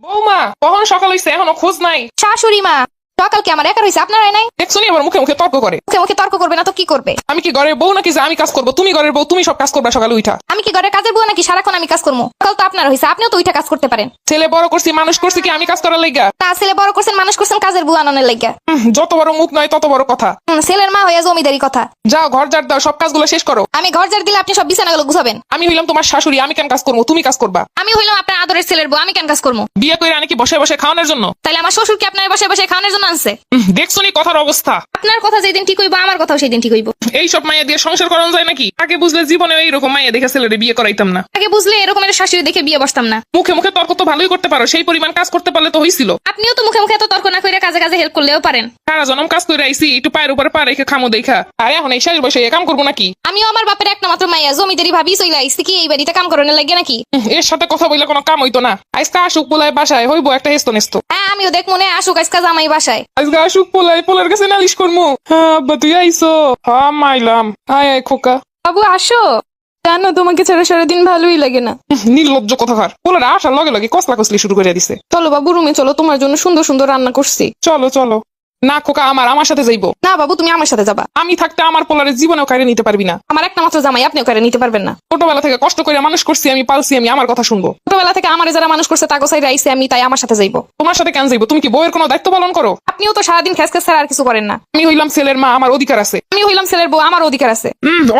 বৌমা কখন সকাল হইছে এখনো খোঁজ নাই। শাশুড়ি মা, সকালকে আমার একা রয়েছে, আপনারাই নাই। দেখছনি আবার মুখে মুখে তর্ক করে। মুখে মুখে তর্ক করবে না তো কি করবে? আমি কি ঘরের বউ নাকি যে আমি কাজ করবো? তুমি ঘরের বউ, তুমি সব কাজ করবা সকালে উঠা। আমি কি ঘরের কাজের বুয়া নাকি সারাক্ষণ আমি কাজ করবো? সকাল তো আপনার হয়েছে, আপনিও তো ওইটা কাজ করতে পারেন। ছেলে বড় করছি মানুষ করছি কি আমি কাজ করার লাইগা? তা ছেলে বড় করছেন, মানুষ করছেন কাজের বুয়া আনানোর লাগিয়া। যত বড় মুখ নয় তত বড় কথা। ছেলের মা হয়ে জমিদারি কথা। যাও ঘর ঝাড় দাও, সব কাজগুলো শেষ করো। আমি ঘর ঝাড় দিলে আপনি সব বিছানাগুলো গুছাবেন। আমি হইলাম তোমার শাশুড়ি, আমি কেন কাজ করবো? তুমি কাজ করবা। আমি হইলাম আপনার আদরের ছেলের বউ, আমি কেন কাজ করবো? বিয়ে করে নাকি বসে বসে খাওয়ানোর জন্য? তাইলে আমার শ্বশুর কি আপনার বসে বসে খাওয়ানোর জন্য আনছে? দেখছনি কথার অবস্থা। আপনার কথা যেদিন ঠিক হইব আমার কথাও সেদিন ঠিক হইব। এই সব মাইয়া দিয়ে সংসার করানো যায় নাকি? আগে বুঝলে জীবনে এইরকম মাইয়া দেখে ছেলেরে বিয়ে করাইতাম না। আগে বুঝলে এরকম একটা শাশুড়ি দেখে বিয়ে বসতাম না। মুখে মুখে তর্ক তো ভালোই করতে পারো, সেই পরিমাণ কাজ করতে পারলে তো হইছিল। আপনিও তো মুখে মুখে এত তর্ক না করে কাজে কাজে হেল্প করলেও পারেন। সারা জনম কাজ করে আইসি, একটু পায়ের উপরে পা রেখে খামো দেখা। আর এখন এই শাড়ির বসে কাম করবো নাকি? আমিও আমার বাপের একটা মাত্র মাইয়া, জমিদারি ভাবি চইলা আইছি কি এই বাড়িতে কাম করানোর লাগে নাকি? এর সাথে কথা বললে কোনো কাম হইতো না। আজকে আসুক পোলায় বাসায় হইবো একটা হেস্ত নেস্ত। হ্যাঁ আমিও দেখ মনে আসুক আজকা জামাই বাসায়। আজকে আসুক পোলায়, পোলার কাছে নালিশ করবো। হ্যাঁ আব্বা তুই আইসো? হ্যাঁ মাইলাম। আয় আয় খোকা। বাবু আসো, জানো তোমাকে ছাড়া সারাদিন ভালোই লাগে না। নির্লজ্জ কথাকার। পোলার আসার লগে লগে কসলা কসলি শুরু করে দিছে। চলো বাবু রুমে চলো, তোমার জন্য সুন্দর সুন্দর রান্না করছি। চলো চলো। না খোকা, আমার সাথে যাইবো। না বাবু তুমি আমার সাথে যাবা। আমি থাকতে আমার পোলারের জীবনেও কাড়ে নিতে পারবি না। আমার একটা মাত্র জামাই, আপনিও করে নিতে পারবেন না। ছোটবেলা থেকে কষ্ট করে মানুষ করছি, আমি পালছি, আমি আমার কথা শুনবো। ছোটবেলা থেকে আমার যারা মানুষ করছে তাকে সাইড আইসে আমি, তাই আমার সাথে যাইবো। তোমার সাথে কেন যাইবো? তুমি কি বউয়ের কোনো দায়িত্ব পালন করো? আপনিও তো সারাদিন খেস খেস ছাড়া আর কিছু করেন না। আমি হইলাম ছেলের মা, আমার অধিকার আছে। আমি হইলাম ছেলের বউ, আমার অধিকার আছে।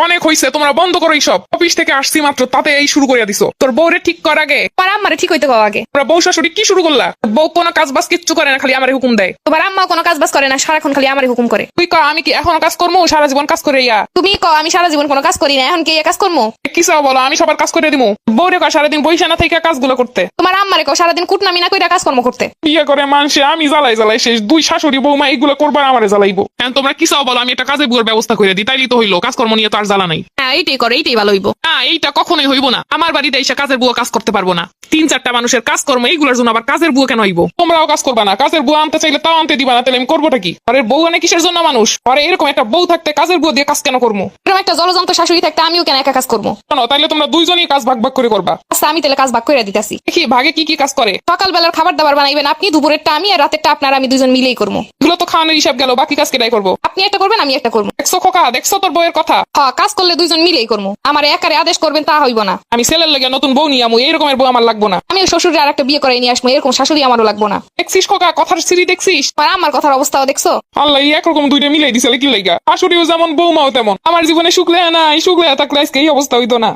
অনেক হইছে, তোমরা বন্ধ করো সব। অফিস থেকে আসছি মাত্র, তাতে এই শুরু করে দিছো। তোর বউরে ঠিক কর আগে। তোমার আম্মারে ঠিক হইতে কও আগে। তোমরা বউ শাশুড়ি কি শুরু করলা? বউ কোনো কাজ বাজ কিচ্ছু করে না, খালি আমার হুকুম দেয়। তোমার আম্মা কোনো কাজ বাজ করে না, সারাক্ষণ খালি আমার হুকুম করে। তুই ক আমি কি এখনো কাজ করবো? সারা জীবন কাজ করে ইয়া। তুমি কও আমি সারা জীবন কোনো কাজ করি না, এখন কি এই কাজ করবো? কি চাও বলো? আমি সবার কাজ করে দিবো। বউরে কয় সারাদিন বইসা না থেকে কাজগুলো করতে। তোমার আম্মারে কও সারাদিন কুটনামি না কইরা কাজকর্ম করতে। বিয়ে করে মানুষে আমি জ্বালাই জ্বালাই শেষ। দুই শাশুড়ি বৌমা এইগুলো করবার আমারে জ্বালাইবো। তোমরা কি চাও বলো? আমি একটা কাজে বুয়ার ব্যবস্থা করে দিই, তাইলেই তো হইলো। কাজকর্ম নিয়ে তো আর জ্বালা নাই। হ্যাঁ এইটাই করে, এইটাই ভালো হইব। না এইটা কখনোই হইব না। আমার বাড়িতে এসে কাজের বুয়া কাজ করতে পারবো না। 3-4টা মানুষের কাজকর্ম, এইগুলোর জন্য আবার কাজের বুয়া কেন হইব? তোমরাও কাজ করবা না? কাজের বুয়া আনতে চাইলে তাও আনতে দিবা না, তাহলে আমি করবোটা কি? আরে বউ আনে কিসের জন্য মানুষ? আরে এরকম একটা বউ থাকতে কাজের বুয়া দিয়ে কাজ কেন করবো? এরকম একটা জলযন্ত্র শাশুড়ি থাকতে আমিও কেন একা কাজ করবো? শোনো, তাইলে তোমরা দুইজনই কাজ ভাগ ভাগ করে করবা। আচ্ছা আমি তাহলে কাজ ভাগ করে দিতেছি। দেখি ভাগে কি কি কাজ করে। সকালবেলার খাবার দাবার বানাইবেন আপনি, দুপুরেরটা আমি, আর রাতেরটা আপনার, আমি দুজন মিলেই করবো। এগুলো তো খাওয়ানোর হিসাব গেল, বাকি কাজ কেটাই করবো? আপনি একটা করবেন আমি একটা করবো। দেখছো খোকা, দেখছো তোর বউয়ের কথা? হ্যাঁ কাজ করলে দুইজন মিলেই করবো। আমার একারে আদেশ করবেন তা হইব না। আমি ছেলের লেগে নতুন বউ নিয়ে আমু, এইরকমের বউ আমার লাগবো না। আমি শ্বশুরের আর একটা বিয়ে করে নিয়ে আসবো, এরকম শাশুড়ি আমারও লাগবো না। দেখছিস খোকা, কথার সিঁড়ি দেখছিস? আর আমার কথার অবস্থাও দেখছো? আল্লাহ একরকম দুইটা মিলাই দিছে কি লাইগা? শাশুড়িও যেমন বৌমাও তেমন। আমার জীবনে শুক্লে নাই, শুক্লে থাকলে আজকে এই অবস্থা হইতো না।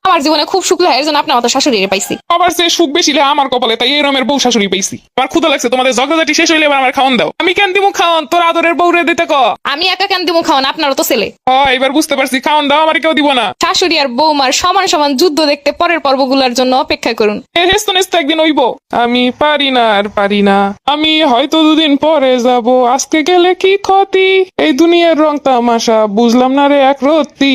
আমার জীবনে খুব সুখ লাগে, এর জন্য আপনার মতো শাশুড়ি পাইছি। আবার সে সুখ বেশি আমার কপালে, তাই এই রমের বউ শাশুড়ি পাইছি। আমার ক্ষুধা লাগছে, তোমাদের ঝগড়াঝাটি শেষ হইলে এবার আমার খাওয়ান দাও। আমি কেন দিমু খাওয়ান? তোর আদরের বউরে দিতে ক। আমি একা কেন দিব খাওয়ান? আপনারও তো ছেলে। এবার বুঝতে পারছি, খাওয়ান দাও, আমার কেউ দিব না। শাশুড়ি আর বৌমার সমান সমান যুদ্ধ দেখতে পরের পর্বগুলোর জন্য অপেক্ষা করুন। এর হেস্ত নেস্ত একদিন হইব। আমি পারি না আর পারি না, আমি হয়তো দুদিন পরে যাব। আজকে গেলে কি ক্ষতি? এই দুনিয়ার রং তামাশা বুঝলাম না রে এক রত্তি।